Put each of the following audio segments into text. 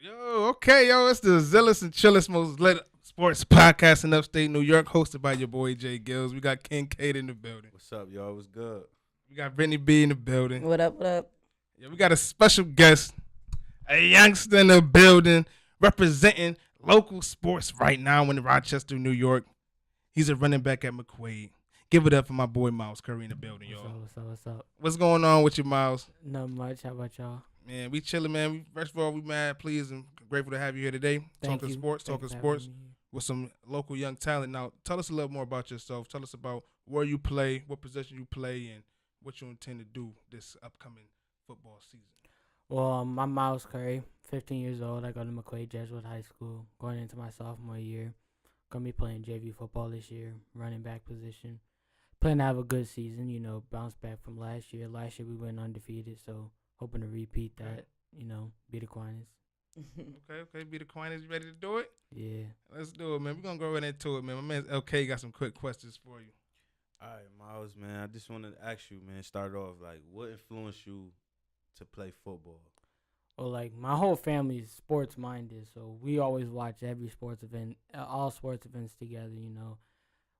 It's the Zealest and Trillest most lit sports podcast in upstate New York, hosted by your boy J Gillz. We got King Kada in the building. What's up, y'all? What's good? We got Britnee Bee in the building. What up, what up? Yeah, we got a special guest, a youngster in the building, representing local sports right now in Rochester, New York. He's a running back at McQuaid. Give it up for my boy Miles Curry in the building, y'all. What's up? What's going on with you, Miles? Not much. How about y'all? Man, we chilling, man. First of all, we mad, pleased, and grateful to have you here today. Talking sports with some local young talent. Now, tell us a little more about yourself. Tell us about where you play, what position you play, and what you intend to do this upcoming football season. Well, I'm Miles Curry, 15 years old. I go to McQuaid Jesuit High School, going into my sophomore year. Gonna be playing JV football this year, running back position. Plan to have a good season, bounce back from last year. Last year we went undefeated, so hoping to repeat that, beat Aquinas. Okay. Be the Aquinas. You ready to do it? Yeah. Let's do it, man. We're going to go right into it, man. My man LK got some quick questions for you. All right, Miles, man. I just wanted to ask you, man, start off, what influenced you to play football? Well, my whole family is sports minded, so we always watch every sports event, all sports events together,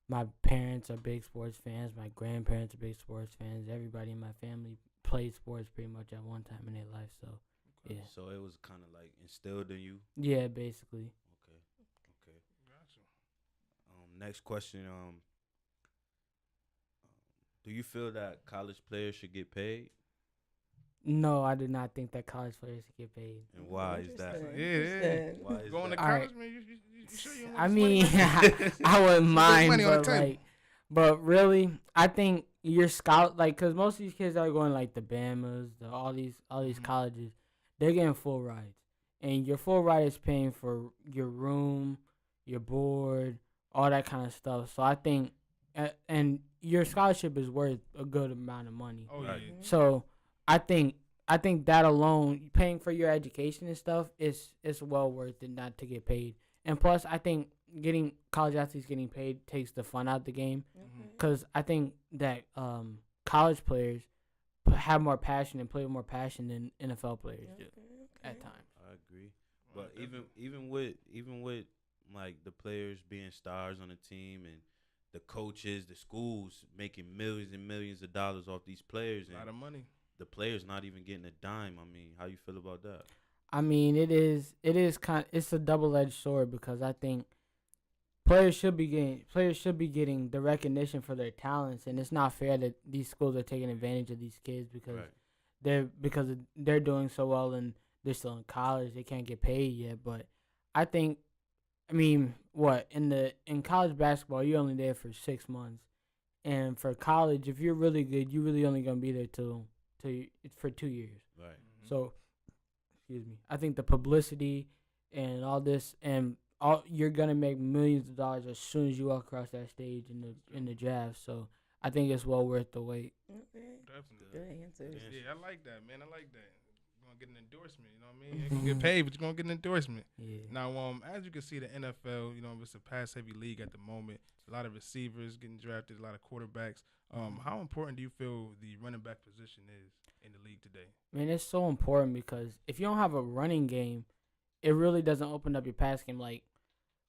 My parents are big sports fans. My grandparents are big sports fans. Everybody in my family played sports pretty much at one time in their life, so, yeah. So it was kind of, instilled in you? Yeah, basically. Okay. Gotcha. Next question, do you feel that college players should get paid? No, I do not think that college players should get paid. And why is that? Yeah. Why is going that? to college, man? You sure you I mean, I wouldn't mind, but really, I think your scout, because most of these kids are going the Bamas, all these colleges, they're getting full rides, and your full ride is paying for your room, your board, all that kind of stuff. So I think, and your scholarship is worth a good amount of money. Oh yeah. So I think that alone, paying for your education and stuff, is well worth it not to get paid. And plus, I think getting college athletes getting paid takes the fun out of the game, because I think that college players have more passion and play with more passion than NFL players do at times. I agree, but even with the players being stars on the team and the coaches, the schools making millions and millions of dollars off these players, a lot of money. The players not even getting a dime. I mean, how you feel about that? I mean, it's a double-edged sword, because I think players should be getting the recognition for their talents, and it's not fair that these schools are taking advantage of these kids because they're doing so well and they're still in college. They can't get paid yet, but I think, in college basketball, you're only there for 6 months, and for college, if you're really good, you're really only gonna be there for 2 years. Right. So, excuse me. I think the publicity and all this, and you're gonna make millions of dollars as soon as you walk across that stage in the draft. So I think it's well worth the wait. Okay. Definitely. Good answer. Yeah, I like that, man. I like that. You're gonna get an endorsement. You know what I mean? You're gonna get paid, but you're gonna get an endorsement. Yeah. Now, as you can see, the NFL, it's a pass-heavy league at the moment. A lot of receivers getting drafted, a lot of quarterbacks. How important do you feel the running back position is in the league today? Man, it's so important, because if you don't have a running game, it really doesn't open up your pass game.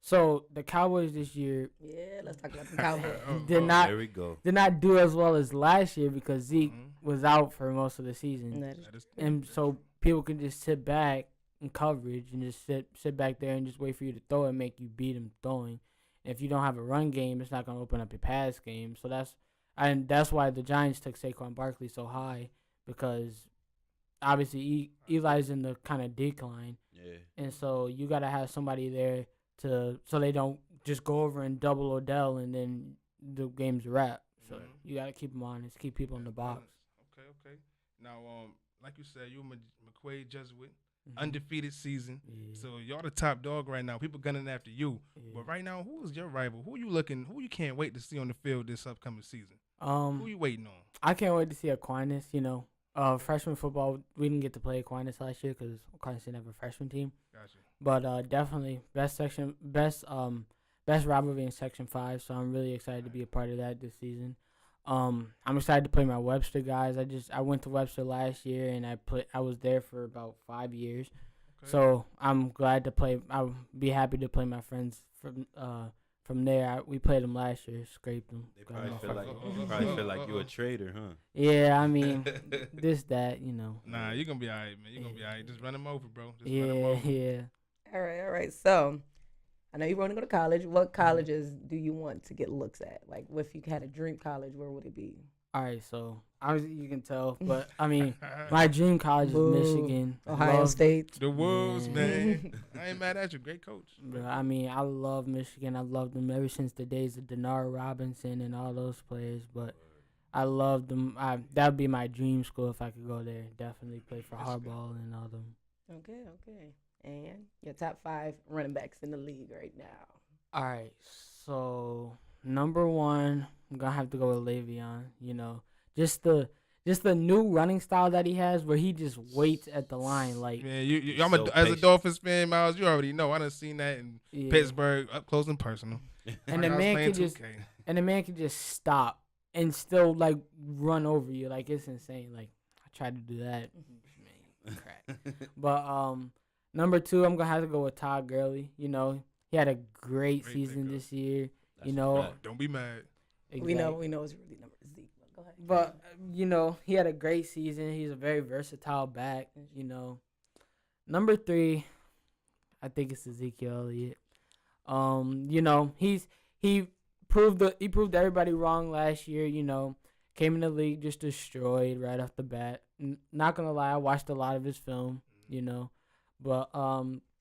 So the Cowboys this year, yeah, let's talk about the Cowboys. There we go. Did not do as well as last year because Zeke was out for most of the season, and so people can just sit back in coverage and just sit back there and just wait for you to throw and make you beat them throwing. And if you don't have a run game, it's not going to open up your pass game. So that's why the Giants took Saquon Barkley so high, because obviously Eli's in the kind of decline. Yeah. And so you got to have somebody there so they don't just go over and double Odell and then the game's a wrap. So you got to keep them honest, keep people in the box. Okay. Now, like you said, you're McQuaid Jesuit, undefeated season. Yeah. So you're the top dog right now. People gunning after you. Yeah. But right now, who is your rival? Who you can't wait to see on the field this upcoming season? Who you waiting on? I can't wait to see Aquinas. Freshman football, we didn't get to play Aquinas last year because Aquinas didn't have a freshman team. Gotcha. But definitely best rivalry in Section 5. So I'm really excited to be a part of that this season. I'm excited to play my Webster guys. I went to Webster last year and I was there for about 5 years. So I'm glad to play. I'll be happy to play my friends from there. We played them last year, scraped them. They probably feel like you a traitor, huh? Yeah, I mean, that, Nah, you're gonna be all right, man. You're gonna be all right. Just run them over, bro. Just yeah, run them over. yeah. All right. So, I know you want to go to college. What colleges do you want to get looks at? Like, if you had a dream college, where would it be? All right, so obviously you can tell, but I mean, my dream college is Boo. Michigan, Ohio State. The Wolves, man. I ain't mad at you. Great coach. But I mean, I love Michigan. I loved them ever since the days of Denard Robinson and all those players. But I loved them. That would be my dream school if I could go there. Definitely play for Harbaugh and all them. Okay. And your top 5 running backs in the league right now. All right, so number 1, I'm gonna have to go with Le'Veon. Just the new running style that he has, where he just waits at the line. Like, man, as a Dolphins fan, Miles, you already know. I done seen that in Pittsburgh, up close and personal. And the man can just stop and still like run over you. Like, it's insane. Like, I tried to do that, man, crack. But number 2, I'm gonna have to go with Todd Gurley. He had a great season this year. Don't be mad. Exactly. We know it's really number Zeke. Go ahead. But he had a great season. He's a very versatile back. Number 3, I think it's Ezekiel Elliott. He proved everybody wrong last year. Came in the league just destroyed right off the bat. Not gonna lie, I watched a lot of his film. But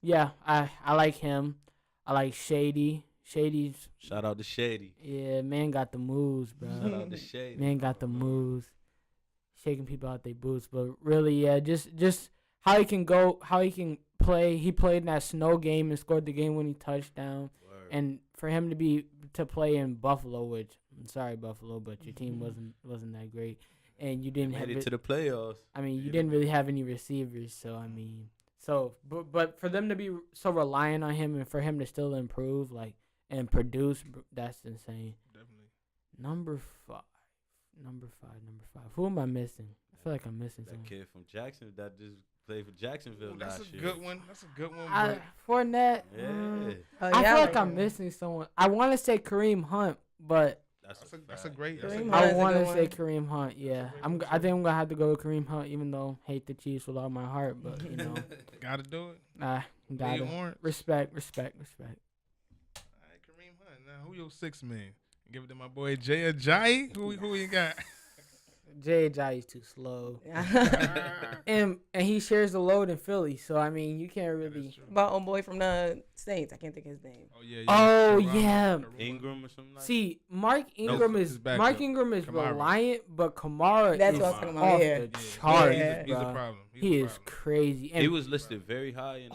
yeah, I like him. I like Shady. Shout out to Shady. Yeah, man got the moves, bro. Shout out to Shady. Man got the moves. Shaking people out their boots. But really, yeah, just how he can play. He played in that snow game and scored the game-winning touchdown. Word. And for him to play in Buffalo, which I'm sorry, Buffalo, but your team wasn't that great. And you didn't made it to the playoffs. I mean, you didn't really have any receivers, so I mean, but for them to be so reliant on him and for him to still improve, like, and produce, that's insane. Definitely. Number five. Who am I missing? I feel like I'm missing that someone. kid from Jackson that just played for Jacksonville last year. That's a good one. Fournette. Yeah. I feel like I'm missing someone. I want to say Kareem Hunt, but that's a great. I want to say Kareem Hunt. Yeah, I think I'm gonna have to go with Kareem Hunt, even though I hate the Chiefs with all my heart. But gotta do it. Gotta respect. Kareem Hunt. Now, who your 6 man? Give it to my boy Jay Ajayi. Who you got? Jay Ajayi's too slow. and he shares the load in Philly, so I mean you can't really. About old boy from the Saints, I can't think of his name. Yeah. Ingram or something like that. See, Mark Ingram is reliant, but Kamara That's is what I'm talking about. off the charts. He's a problem. He is crazy. And he was listed very high in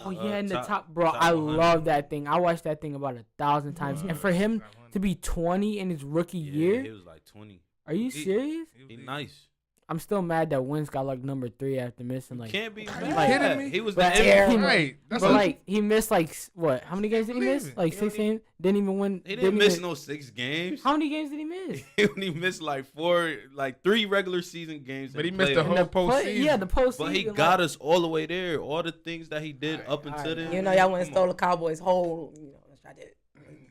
the top, bro. I love that thing. I watched that thing about 1,000 times. And for him to be 20 in his rookie year, he was like 20. Are you serious? He nice. I'm still mad that Wentz got like number 3 after missing like. Can't be. Are you kidding me? He was right. He missed like what? How many games did he miss? Like 6 games. Didn't even win. He didn't miss no 6 games. How many games did he miss? He only missed like 3 regular season games. But he missed the whole postseason. Yeah, the postseason. But he got us all the way there. All the things that he did up until then. Y'all went and stole the Cowboys' whole. I did.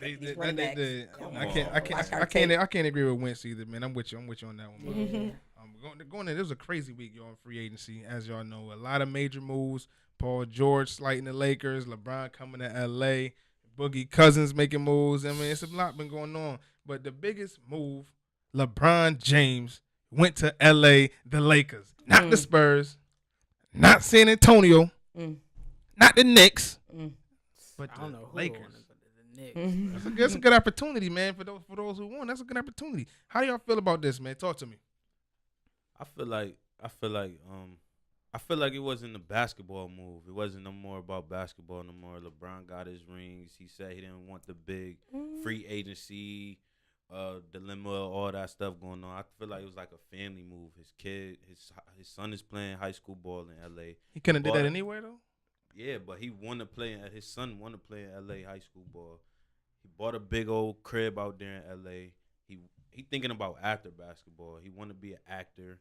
I can't agree with Wentz either, man. I'm with you on that one. Going in, it was a crazy week, y'all, in free agency. As y'all know, a lot of major moves. Paul George slighting the Lakers, LeBron coming to L.A., Boogie Cousins making moves. I mean, it's a lot been going on. But the biggest move, LeBron James went to L.A., the Lakers, not the Spurs, not San Antonio, not the Knicks, but the Lakers. That's a good opportunity, man. For those who want, that's a good opportunity. How do y'all feel about this, man? Talk to me. I feel like it wasn't a basketball move. It wasn't no more about basketball no more. LeBron got his rings. He said he didn't want the big free agency dilemma, all that stuff going on. I feel like it was like a family move. His son is playing high school ball in L.A. He couldn't do that anywhere though. Yeah, but he wanted to play. His son wanted to play in L.A. high school ball. He bought a big old crib out there in L.A. he thinking about after basketball. He want to be an actor.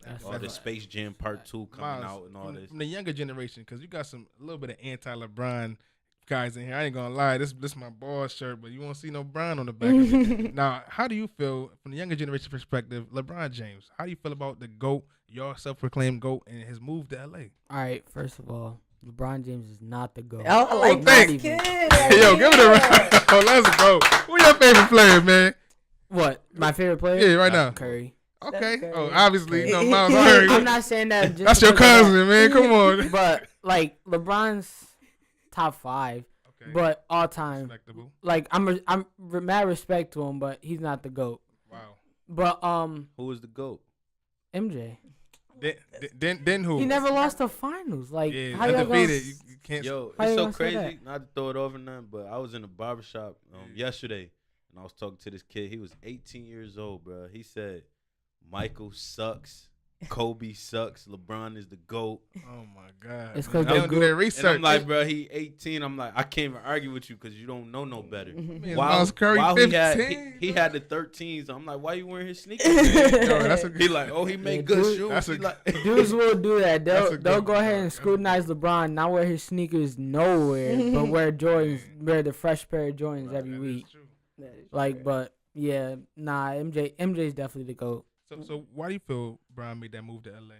That's All the Space Jam Part 2 coming out and all this. From the younger generation, because you got a little bit of anti-LeBron guys in here. I ain't gonna lie, this my ball shirt, but you won't see no Bron on the back of it. Now, how do you feel from the younger generation perspective, LeBron James? How do you feel about the GOAT, your self-proclaimed GOAT, and his move to LA? All right, first of all, LeBron James is not the GOAT. I like thanks. this kid. Hey, yo, give it a round. Oh, let's go. Who your favorite player, man? What? My favorite player? Yeah, right now. Curry. Okay. Curry. Oh, obviously, no, Miles But Curry. I'm not saying that just That's your because of cousin, man. Come on. that. But like LeBron's top 5, Okay. but all time. Respectable. Like I'm mad respect to him, but he's not the GOAT. Wow. But Who is the GOAT? MJ. Then who? He never lost the finals. Like Yeah, how y'all gonna, undefeated. You can't. Yo, How it's you so gonna say crazy. that? Not to throw it over nothing, but I was in a barbershop yesterday, and I was talking to this kid. He was 18 years old, bro. He said, Michael sucks. Kobe sucks. LeBron is the GOAT. Oh my God. It's Man, 'cause they they don't do their research. And I'm like, bro, he 18. I'm like, I can't even argue with you because you don't know no better. Man, While Miles Curry, he 15. he had the 13s. I'm like, why you wearing his sneakers? Yo, that's a He like, oh, he made Yeah, good dude, shoes. that's He a- like, dudes will do that. That's a They'll good go ahead one. and scrutinize LeBron, not wear his sneakers nowhere, but wear Jordans, wear the fresh pair of Jordans every That is week. true. Like, but yeah, nah, MJ's definitely the GOAT. So why do you feel Bron made that move to LA?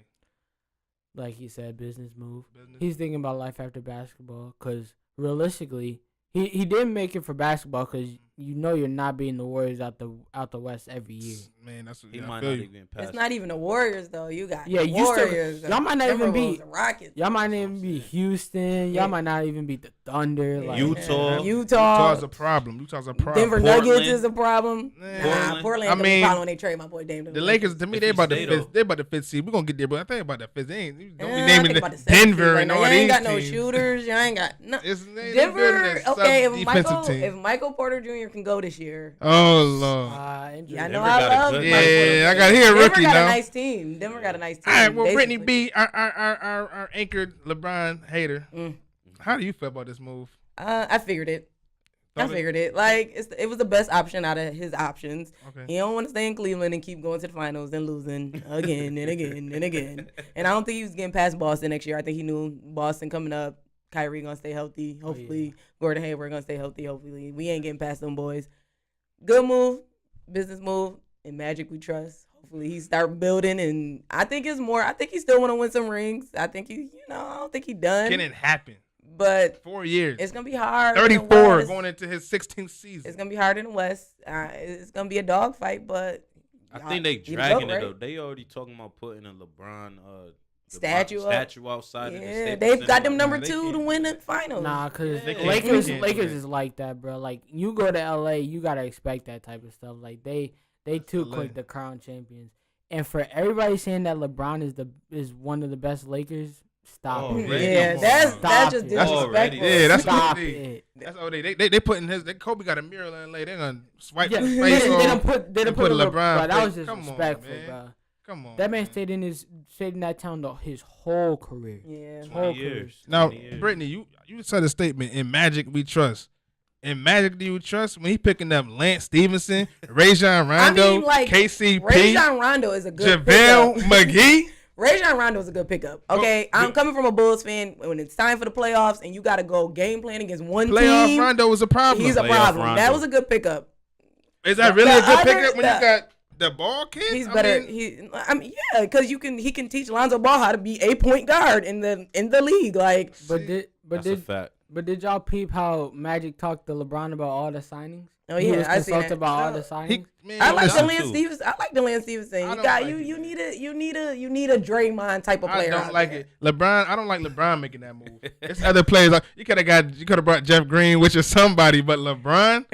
Like he said, business move. Business? He's thinking about life after basketball because realistically, he didn't make it for basketball because you know you're not beating the Warriors out the West every year. Man, that's what he I might feel not you. even pass. It's not even the Warriors though. You got Yeah, the you still- Warriors. y'all might not even Timberwolves, beat- the Rockets. Y'all might not what even I'm beat saying. Houston. Yeah. Y'all might not even beat the Thunder. Yeah. Like, Utah. Utah's a problem. Utah's a problem. Denver Portland. Nuggets is a problem. Nah, Portland I ain't gonna be mean, a problem when they trade my boy Dame. The Lakers, to me, If they he about the stay, fifth. though. They about the fifth seed. We're gonna get there, but I think about the fifth. They ain't don't be I naming think the about the seventh seed Denver right and now. all You these ain't got no teams. shooters. You ain't got no. They better than Denver, that okay. sub-defensive If Michael Porter Jr. can go this year, Oh Lord. injury. yeah, I know Denver I got a love good- Michael Porter Yeah, I Jr. got here a Denver rookie got now. a nice team. Denver got a nice team. All right, well, basically. Britney Bee, our anchored LeBron hater. Mm. How do you feel about this move? I figured it. Thought it- I figured it. Like it was the best option out of his options. Okay. He don't want to stay in Cleveland and keep going to the finals and losing again and again and again. And I don't think he was getting past Boston next year. I think he knew Boston coming up. Kyrie gonna stay healthy. Hopefully, Gordon Hayward gonna stay healthy. Hopefully, we ain't getting past them boys. Good move, business move. In Magic we trust. Hopefully he start building, and I think it's more. I think he still want to win some rings. I think he, I don't think he done. Can it happen? But 4 years. it's gonna be hard. in the 34 West. going into his 16th season. It's gonna be hard in the West. It's gonna be a dogfight, but I think they he the dragging GOAT, it though. right? They already talking about putting a LeBron Statue up. statue outside of the Yeah, Staples they've got Center. them number they 2 to can't win do the that. finals. Nah, cause They can't- Lakers they can't do Lakers that. is like that, bro. Like you go to LA, you gotta expect that type of stuff. Like they too LA. quick to crown champions. And for everybody saying that LeBron is one of the best Lakers, stop Oh, it. really? Yeah, Come that's on. that's just Stop it. That's disrespectful. yeah, that's what Stop they it. That's all they putting his. Kobe got a mural in LA. They're gonna swipe Yeah, his they face didn't off. put and LeBron. LeBron Bro, that was face. Come on, disrespectful, man. bro. Come on. That man stayed in that town his whole career. Yeah. 20 whole years. Now, 20 years. Brittany, you said a statement. In Magic, we trust. In Magic, do you trust? When he picking up Lance Stevenson, Rajon Rondo, like, KCP, Rajon Rondo is a good JaVale pickup. McGee. Rajon Rondo is a good pickup. Okay, I'm coming from a Bulls fan. When it's time for the playoffs and you got to go game plan against one Playoff team, Rondo was a problem. he's a Playoff problem. Rondo. That was a good pickup. Is that really a The good other- pickup when you got the ball kid? He's I better. mean, Yeah, because he can teach Lonzo Ball how to be a point guard in the league. Like, That's a fact. But did y'all peep how Magic talked to LeBron about all the signings? oh He yeah, was I see consulted that. about all the No. signings. man, I like the listen, Lance too. Stevenson. I like the Lance Stevenson. I You don't got like you. it. You need a Draymond type of player. I don't out like there. it. LeBron, I don't like LeBron making that move. It's other players. Like, you could have brought Jeff Green, which is somebody, but LeBron,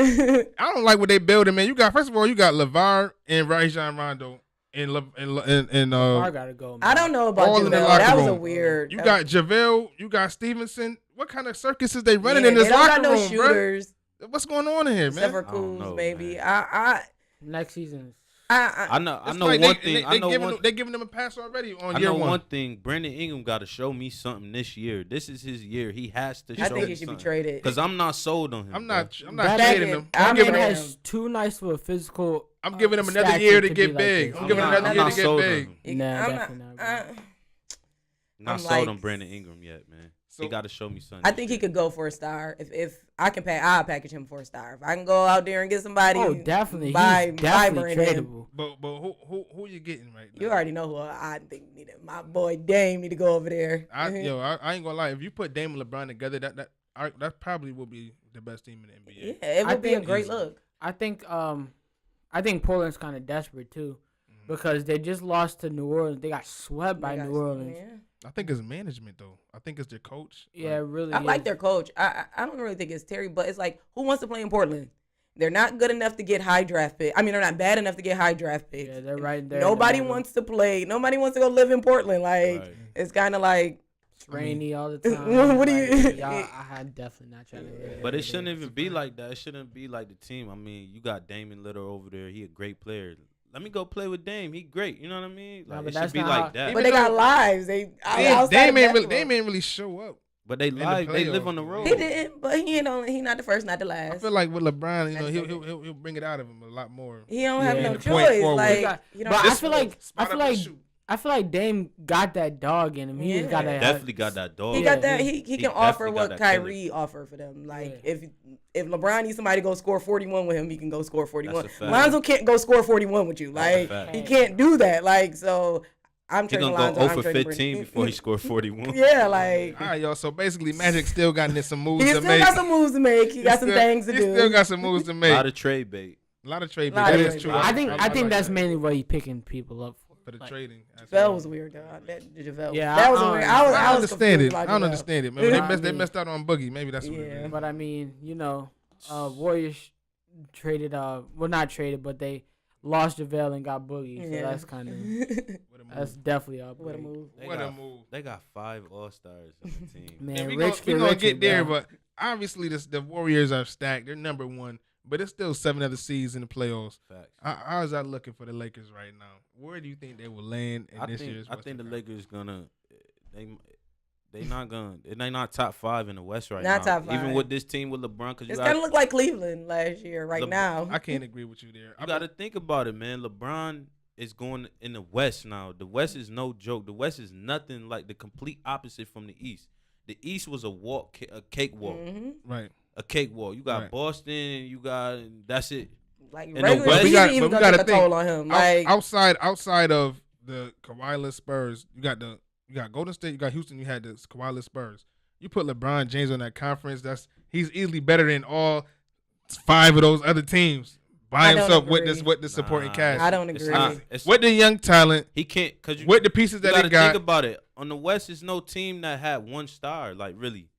I don't like what they building, man. You got first of all, you got LeVar and Rajon Rondo and I gotta go. Man. I don't know about all in the JaVale. locker That was a room. weird. You got JaVale, you got Stevenson. What kind of circus is they running yeah, in this they don't locker got no room, bro? shooters What's going on in here, except man? for I don't Kuz, know, maybe. man. Next season. I know It's one like thing. They're giving them a pass already on I year know one. one thing. Brandon Ingram got to show me something this year. This is his year. He has to show I think me he should be something. traded. Because I'm not sold on him. I'm bro. not That trading man- him. I'm I'm That giving man him. has too nice of a physical I'm giving him another year to get big. I'm giving him another year to get big. Nah, definitely not. Not sold on Brandon Ingram yet, man. So, he got to show me something. I think he could go for a star. If I can pay, I'll package him for a star. If I can go out there and get somebody, definitely, he's definitely tradable. But who you getting right now? You already know who I think need it. My boy Dame need to go over there. I ain't gonna lie. If you put Dame and LeBron together, that probably will be the best team in the NBA. Yeah, it would be a great look. I think Portland's kind of desperate too, because they just lost to New Orleans. They got swept by New Orleans. Yeah. I think it's management though. I think it's their coach. Yeah, really. I like their coach. I don't really think it's Terry, but it's like, who wants to play in Portland? They're not good enough to get high draft picks. I mean, they're not bad enough to get high draft picks. Yeah, they're right there. Nobody wants to play. Nobody wants to go live in Portland. Like, It's kind of like it's rainy all the time. What do you? I'm definitely not trying to. But it shouldn't even be like that. It shouldn't be like the team. I mean, you got Damian Lillard over there. He a great player. Let me go play with Dame. He great. You know what I mean? Like, it should be like that. But they got lives. Dame ain't really show up. But they live. They live on the road. He didn't, but he not the first, not the last. I feel like with LeBron, he'll bring it out of him a lot more. He don't have no choice. Like, but I feel like Dame got that dog in him. He just got that. Definitely got that dog. He got that. He can offer what Kyrie offered for them. Like if LeBron needs somebody to go score 41 with him, he can go score 41. Lonzo can't go score 41 with you. Like he can't do that. Like so. I'm trading Lonzo. He gonna go 0 for 15 before he scored 41. Yeah, like. All right, y'all. So basically, Magic still got some moves to make. He still got some moves to make. He got some things to do. He still got some moves to make. A lot of trade bait. That is true. I think that's mainly what he's picking people up for the trading. JaVale was weird, though. JaVale. Yeah, that was weird. I understand it. I don't understand it. Maybe they messed out on Boogie. Maybe that's what it is. But I mean, Warriors traded. Not traded, but they lost JaVale and got Boogie. So that's kind of. That's definitely a move. What a move. They got 5 All-Stars on the team. Man, we're going to get there, but obviously the Warriors are stacked. They're number 1, but it's still 7 other seeds in the playoffs. Facts. How is that looking for the Lakers right now? Where do you think they will land in this year's I think the Lakers they're not top 5 in the West right now. Not top 5. Even with this team with LeBron. It's going to look like Cleveland last year now. I can't agree with you there. You got to think about it, man. LeBron is going in the West now. The West is no joke. The West is nothing like the complete opposite from the East. The East was a cakewalk. Mm-hmm. Right. A cakewalk. You got Boston. You got that's it. Like in regular the West, we got to think on him. Like outside of the Kawhi-less Spurs, you got Golden State. You got Houston. You had the Kawhi-less Spurs. You put LeBron James on that conference. He's easily better than all 5 of those other teams. By himself with the supporting cast. I don't agree. With the young talent, he can't with the pieces that he got. Think about it. On the West, there's no team that had 1 star, like really,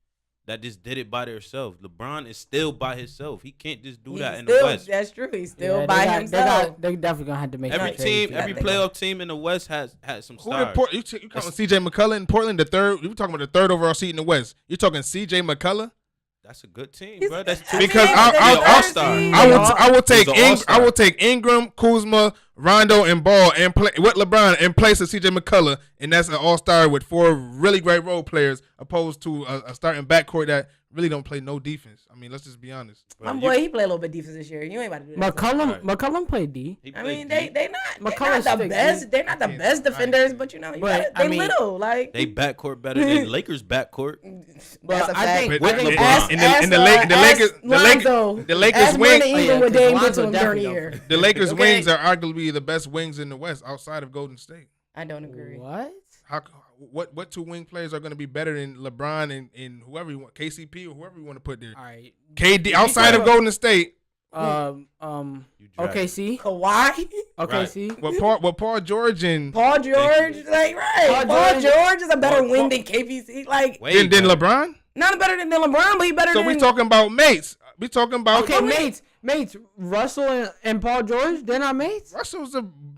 that just did it by themselves. LeBron is still by himself. He can't just do that in the West. That's true. He's still by himself. They definitely gonna have to make every playoff team in the West has had some stars. You talking CJ McCullough in Portland, the 3rd? You talking about the 3rd overall seed in the West? You're talking CJ McCullough. That's a good team, bro. That's because I will take Ingram, Kuzma, Rondo, and Ball and play with LeBron in place of CJ McCullough, and that's an all-star with 4 really great role players, opposed to a starting backcourt that really don't play no defense. I mean, let's just be honest. My boy, he played a little bit defense this year. You ain't about to do that. McCollum played D. I mean, they're not the best. They're not the best defenders, but they little like they backcourt better than Lakers backcourt. That's a fact. With LeBron and the Lakers wing. The Lakers wings are arguably the best wings in the West outside of Golden State. I don't agree. What 2 wing players are going to be better than LeBron and whoever you want, KCP or whoever you want to put there? All right, KD outside of Golden State. OKC, Kawhi, OKC. With Paul George, Paul George is a better wing than KPC. Like than LeBron. Not better than LeBron, but he better. So we talking about mates. We talking about mates. Russell and Paul George, they're not mates.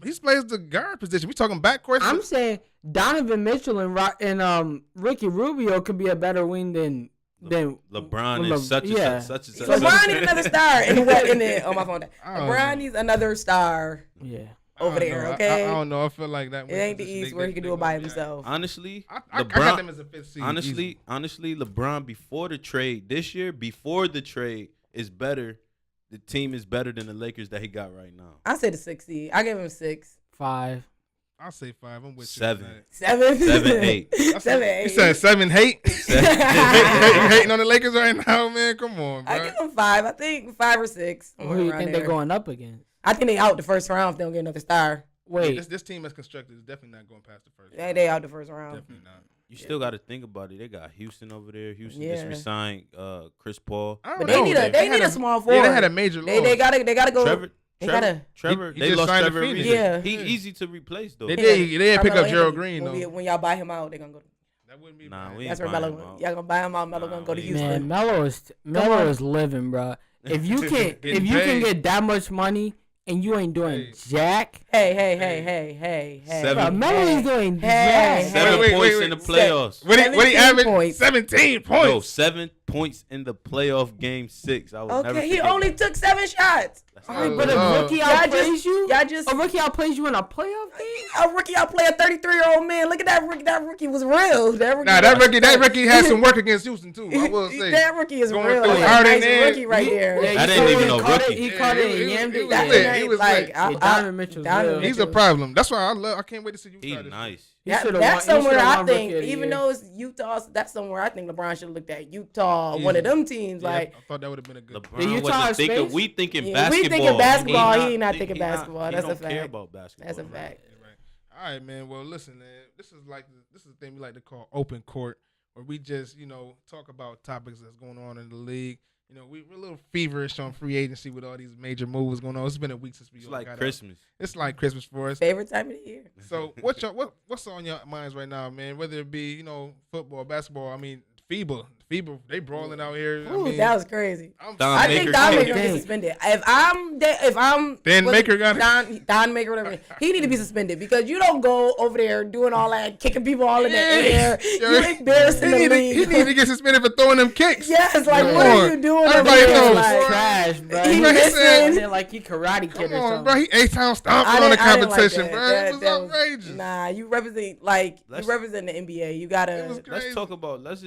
He plays the guard position. We talking backcourt. I'm saying Donovan Mitchell and Ricky Rubio could be a better wing than LeBron is such a such. LeBron needs another star on my phone. LeBron needs another star. Yeah. Over there, okay. I don't know. I feel like that. It ain't the East where he can do it by himself. Honestly, I got them as a 5th seed. Honestly, LeBron before the trade this year, before the trade, is better the team is better than the Lakers that he got right now? I said a 6 seed. I give him 6. 5. I'll say 5. I'm with 7. you. 7. 7, 8. 7, 8. You said 7 hate? You hating on the Lakers right now, man? Come on, bro. I give them 5. I think 5 or 6. Who do you think they're going up against? I think they out the first round if they don't get another star. Wait. This team is constructed is definitely not going past the first Yeah, round. they out the first round. Definitely not. You still got to think about it. They got Houston over there. Houston Yeah. just resigned Chris Paul. I don't But know. they need had a small forward. Yeah, they had a major loss. They gotta go. Trevor, He they just lost signed to Trevor Phoenix. Ariza. Yeah. He easy to replace though. They did pick up Gerald Green though. When y'all buy him out, they gonna go. That wouldn't be Nah, bad. we ain't That's where buying Melo. him out. Y'all gonna buy him out. Melo gonna go to we- Houston. Man, Melo is living, bro. If you can paid. get that much money and you ain't doing Hey. jack, Hey. Seven. bro, Melo is doing Hey. jack. 7 Wait, points wait, in the wait. playoffs. What he 17 averaged? points. 17 points. No, 7 points in the playoff game 6. I will never Okay, he forget only that. took 7 shots. That's All not right, but good. a rookie Y'all outplays you. Y'all just A rookie outplays you in a playoff game. a rookie outplay a 33-year-old man. Look at that rookie. That rookie was real. That rookie had some work against Houston too. I will say. That rookie is Going real. through That's a Harden nice and- rookie right there. Yeah, That you ain't saw even he a caught it- rookie. He caught it and he yammed was it. lit. Yeah. He was like, lit. Donovan Mitchell's Donovan real. He's a problem. That's why I can't wait to see you. He's nice. That's somewhere I think, even though it's Utah, that's somewhere I think LeBron should have looked at Utah, one of them teams. Like, I thought that would have been a good. LeBron Utah wasn't thinking. space? We thinking Yeah, basketball. we thinking basketball, he not not think- thinking he not- basketball. He That's a don't care fact. about basketball. That's a man. fact. Yeah, right. All right, man. Well, listen, man. This is the thing we like to call open court, where we just talk about topics that's going on in the league. We're a little feverish on free agency with all these major moves going on. It's been a week since we It's all like got out. Christmas. It's like Christmas for us. Favorite time of the year. So what's on your minds right now, man? Whether it be football, basketball. I mean, FIBA, they brawling out here. Ooh, that was crazy. Don I think Maker Don too. Maker gonna get suspended. If I'm Dan what's Maker it? got it? Don Maker, whatever. He need to be suspended because you don't go over there doing all that, kicking people all in the air. You embarrassing the He league. need to get suspended for throwing them kicks. Yes, like Come what on. are you doing? Everybody over there? knows. Like, trash, bro. He He missing. said like he karate kid Come or on, something. bro. He 8-town stomping I on the didn't- I didn't like competition, that. bro. That It was was- outrageous. Nah, you represent the NBA. You It gotta. was Let's crazy. talk about. Let's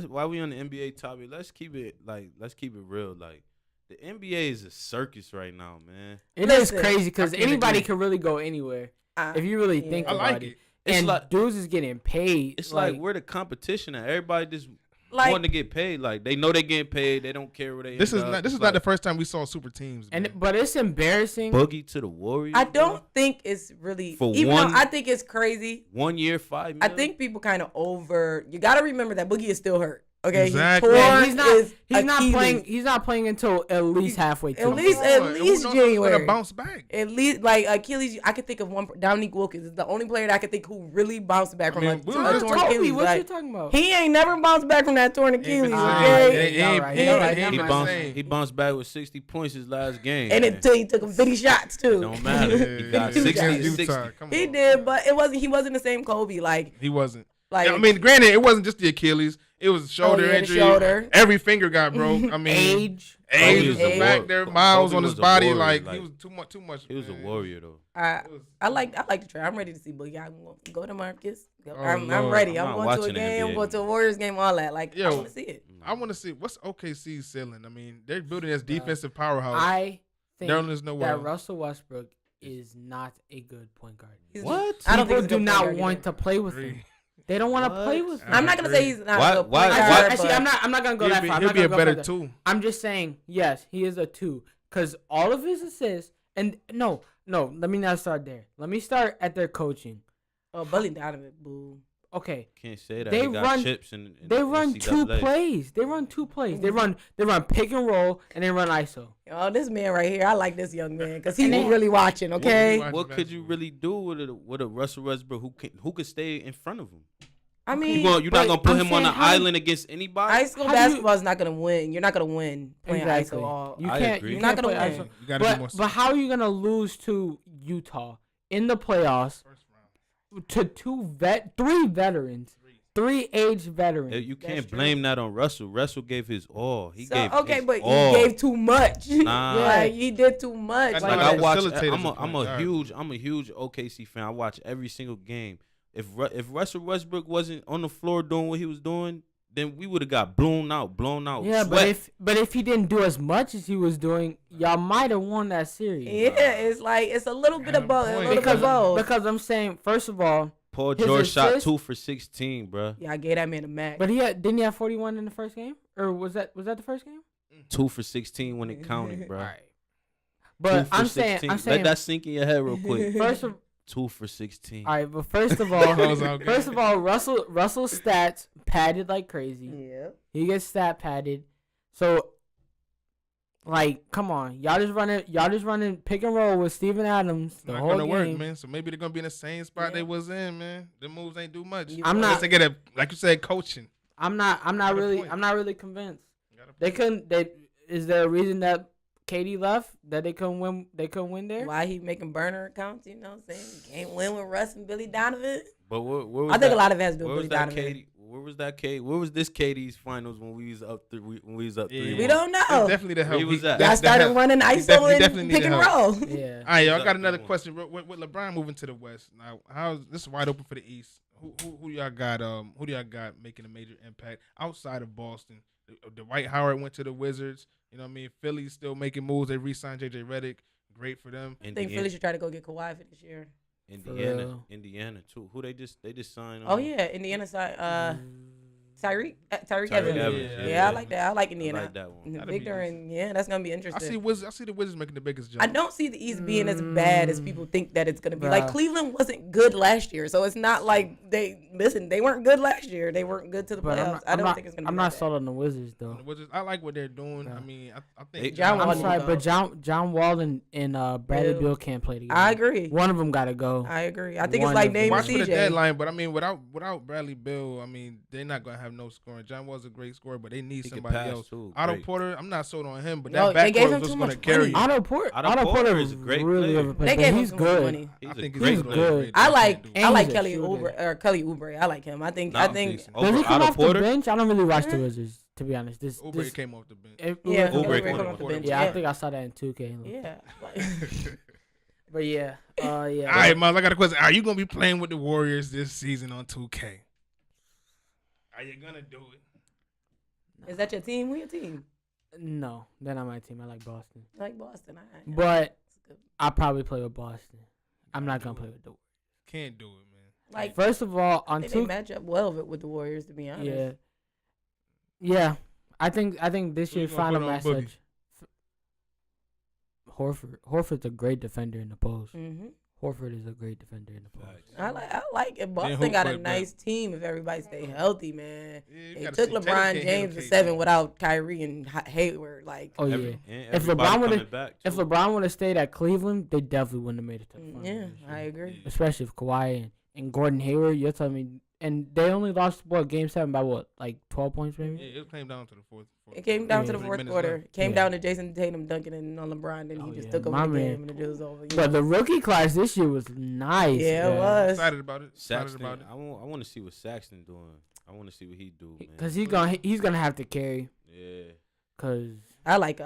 while we on the NBA topic. Let's keep it real. Like the NBA is a circus right now, man. It is Listen, crazy because I can't anybody agree. can really go anywhere if you really think I about like it. it. It's And like- dudes is getting paid. It's like we're the competition, and everybody just Like- wanting to get paid. Like they know they getting paid. They don't care where they. This is end not up. this It's is not the like first time we saw super teams. Man. but it's embarrassing. Boogie to the Warriors. I bro. don't think it's really. For Even one- though I think it's crazy. 1 year, 5 I mil? think people kind of over. You got to remember that Boogie is still hurt. Okay, Exactly. He Yeah, tore he's not. his He's not Achilles. playing. He's not playing until at least halfway through. At least And who knows January. when to bounce back. At least like Achilles, I could think of one. Dominique Wilkins is the only player that I could think who really bounced back from mean, a we torn was Kobe, Achilles. what you Like, talking about? he ain't never bounced back from that torn Achilles. Alright, Okay, yeah, All right, he- all right, he- I'm He not bounced. saying. He bounced back with 60 points his last game. and man. until he took 50 shots too. Don't matter. He got He 60 got to 60. Utah, come He on. did, but he wasn't the same Kobe. Like He wasn't. like I mean, granted, it wasn't just the Achilles. It was shoulder yeah, the injury. shoulder. Every finger got broke. I mean, Age. age was Age. back there, miles Kobe on was his a body. warrior, Like like, he was too much. He was a man. warrior though. I like the trade. I'm ready to see Boogie. I'm going to go to Marcus. I'm Lord. ready. I'm I'm not going to a watching the game. I'm NBA. going to a Warriors game. All that. Like I Yo. want to see it. I want to see what's OKC's ceiling. I mean, they're building this defensive powerhouse. I think There's no way. that Russell Westbrook is not a good point guard. What? I don't People think he's a do good not point guard want either. to play with him. They don't want to What? play with him. I'm not gonna say he's not Why- a good why- point why- guard. Actually, but I'm not gonna go that far. I'm He'll not be a gonna go better further. two. I'm just saying, yes, he is a 2. Because all of his assists, and no, let me not start there. Let me start at their coaching. Oh, Bully Donovan, boo. Okay, Can't say that. They He got run- chips in they run two NCAA. plays. They run pick and roll, and they run ISO. Oh, this man right here, I like this young man because he's And they- really watching. Okay, What could you really do with a Russell Westbrook who could stay in front of him? I mean, You're not gonna put I'm him on saying the how- island against anybody? high school How do you- basketball is not gonna win. You're not gonna win playing Exactly. ISO all. You I can't. agree. You're You're not not gonna gonna play win. ISO. You gotta be more. But how are you gonna lose to Utah in the playoffs to three veterans, 3 aged veterans? You can't That's true. blame that on Russell. Russell gave his all. He So, gave okay, his but all. he gave too much. Nah. Like he did too much. That's Like not I a watch. facilitator I'm as a point guard. I'm a huge OKC fan. I watch every single game. If Russell Westbrook wasn't on the floor doing what he was doing, then we would have got blown out. Yeah, sweat. but if he didn't do as much as he was doing, y'all might have won that series. Yeah, it's like it's a little bit of both. Because I'm saying, first of all, Paul George shot 2 for 16, bro. Yeah, I gave that man a max. But didn't he have 41 in the first game, or was that the first game? 2 for 16 when it counted, bro. All right. But I'm saying, let that sink in your head real quick. First of 2 for 16. All right, but first of all, Russell's stats padded like crazy. Yeah. He gets stat padded. So, like, come on, y'all just running pick and roll with Steven Adams the not whole gonna game. Work, man. So maybe they're gonna be in the same spot they was in, man. The moves ain't do much. Unless they get like you said, coaching. I'm not really convinced. Is there a reason that KD left that they couldn't win? They couldn't win there. Why he making burner accounts? You know what I'm saying? You can't win with Russ and Billy Donovan. But where was I think a lot of it has to do with Billy that Donovan. KD? Where was that KD? Where was this KD's finals when we was up 3? When we was up 3? We don't know. It's definitely the help. Where was that? Y'all started running ISO and pick and roll. Yeah. All right, y'all got another question. With LeBron moving to the West, now this is wide open for the East. Who y'all got? Who do y'all got making a major impact outside of Boston? Dwight Howard went to the Wizards. You know what I mean? Philly's still making moves. They re-signed JJ Redick. Great for them. I think Philly should try to go get Kawhi for this year. Indiana too. Who they just signed? Oh yeah, Indiana signed Tyreek Evans. Yeah, I like that. I like Indiana. I like that one. Victor and that's gonna be interesting. I see the Wizards making the biggest jump. I don't see the East being as bad as people think that it's gonna be. Like Cleveland wasn't good last year, so it's not like they weren't good last year. They weren't good to the playoffs. I don't think it's gonna be. I'm not sold on the Wizards though. The Wizards, I like what they're doing. I mean, I think John Wall and Bradley Beal can't play together. I agree. One of them gotta go. I agree. I think it's like Dame and CJ. Watch for the deadline, but I mean, without Bradley Beal, I mean, they're not gonna have no scoring. John was a great scorer, but they need somebody else. Otto Porter, I'm not sold on him, but that backcourt was going to carry. Otto Porter is a great player. They gave him he's too good. much money. I think he's good. I like Kelly Oubre. I like him. I think. Does he come off the bench? I don't really watch the Wizards, to be honest. Oubre came off the bench. Oubre came off the bench. Yeah, I think I saw that in 2K. Yeah. But yeah. All right, Miles, I got a question. Are you going to be playing with the Warriors this season on 2K? Are you going to do it? Is that your team? Who your team? No, they're not my team. I like Boston. I like Boston. But I'll probably play with Boston. I'm not going to play with the Warriors. Can't do it, man. Like, first of all, on they match up well with the Warriors, to be honest. Yeah. I think this year's final message. Horford's a great defender in the post. Mm-hmm. Horford is a great defender in the post. I like it. Boston got a nice team if everybody stay healthy, man. They took LeBron James to 7 without Kyrie and Hayward. Like, if LeBron would have stayed at Cleveland, they definitely wouldn't have made it to the finals. Yeah, I agree. Especially if Kawhi and Gordon Hayward. You're telling me, and they only lost Game 7 by like 12 points, maybe. Yeah, it came down to the fourth. It came down to the fourth quarter. It came down to Jason Tatum dunking in on LeBron, and he just took over the game, and it was over. But the rookie class this year was nice. Yeah, it was. Excited about it. Saxton, I want to see what Saxton doing. I want to see what he do, man. Because he's gonna have to carry. Yeah. Cause I like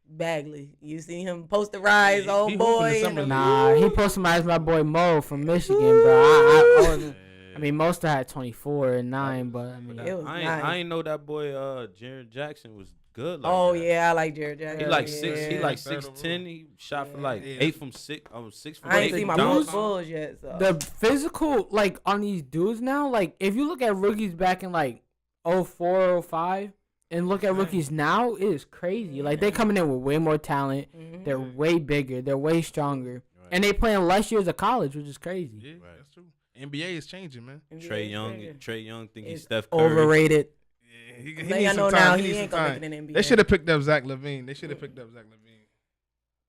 Bagley. You see him posterize, old boy. He posterized my boy Mo from Michigan, bro. I mean, most had 24 and 9, but I mean, I ain't know that boy Jaren Jackson was good. I like Jaren Jackson. He like 6. He like 6'10". He shot for like 8 from 6. 6 from 8. I ain't seen my Bulls yet. So. The physical, like on these dudes now, like if you look at rookies back in like 04, 05, and look at rookies now, it is crazy. Like they coming in with way more talent. Mm-hmm. They're way bigger. They're way stronger, and they playing less years of college, which is crazy. Yeah, that's true. NBA is changing, man. Trey Young think he's Steph Curry. Overrated. Yeah, he needs some time. He ain't gonna make it in NBA. They should have picked up Zach LaVine.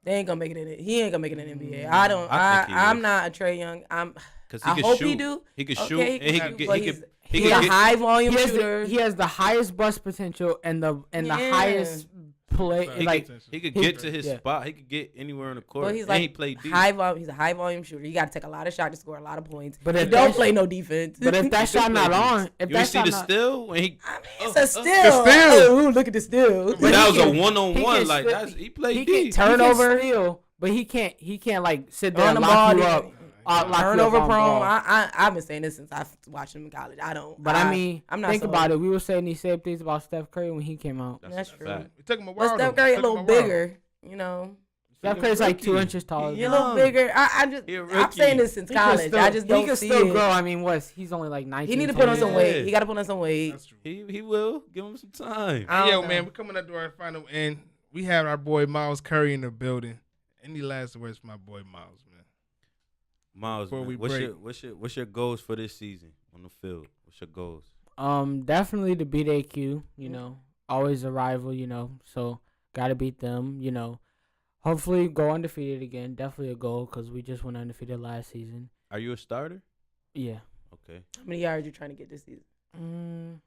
They ain't gonna make it in it. He ain't gonna make it in NBA. I'm not a Trey Young. I hope he do. He could shoot. He's a high volume shooter. He has the highest bust potential and the highest play. He could get to his spot. He could get anywhere on the court. But he's like he played deep. He's a high volume shooter. You got to take a lot of shots to score a lot of points. But he don't play no defense. But if that shot not on, you see the steal when he. It's a steal. Oh, look at the steal. But that was a 1-on-1. Like he played deep. Turnover steal, but he can't like sit there and lock you up. turnover prone. I've been saying this since I watched him in college. I don't. But I mean, I'm not think about it. We were saying these same things about Steph Curry when he came out. That's true. It took him a while. But Steph Curry a little bigger, you know. Steph Curry's like 2 inches taller. He's a little bigger. I'm saying this since college. I just don't see it. He can still grow. I mean, he's only like 19. He need to put on some weight. He got to put on some weight. That's true. He will. Give him some time. Yo, man, we're coming up to our final end. We have our boy Miles Curry in the building. Any last words for my boy Miles, man? Miles, what's your goals for this season on the field? What's your goals? Definitely to beat AQ. You know, always a rival. You know, so gotta beat them. You know, hopefully go undefeated again. Definitely a goal because we just went undefeated last season. Are you a starter? Yeah. Okay. How many yards are you trying to get this season?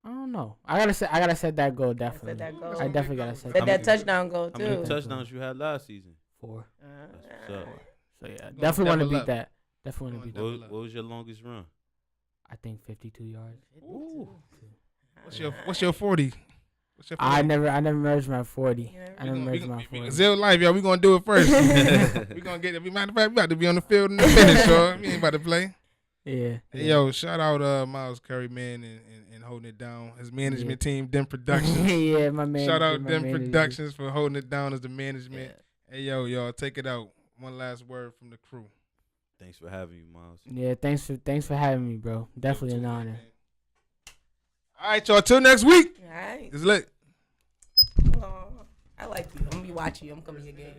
I don't know. I gotta set that goal definitely. I definitely gotta set that touchdown goal too. How many touchdowns you had last season? 4. So yeah, definitely want to beat that. Definitely want to beat that. What was your longest run? I think 52 yards. Ooh. What's your 40? I never measured my 40. I never measured my 40. Zeal Life, y'all. We gonna do it first. We gonna get it. Matter of fact, we about to be on the field in the finish, y'all. We ain't about to play. Yeah. Hey, yo, shout out Miles Curry, man, and holding it down. His management team, Dem Productions. Yeah, my man. Shout out Dem Productions for holding it down as the management. Yeah. Hey, yo, y'all, take it out. One last word from the crew. Thanks for having me, Miles. Yeah, thanks for having me, bro. Definitely an honor. All right, y'all. Till next week. All right. It's lit. I like you. I'm gonna be watching you. I'm coming to your games.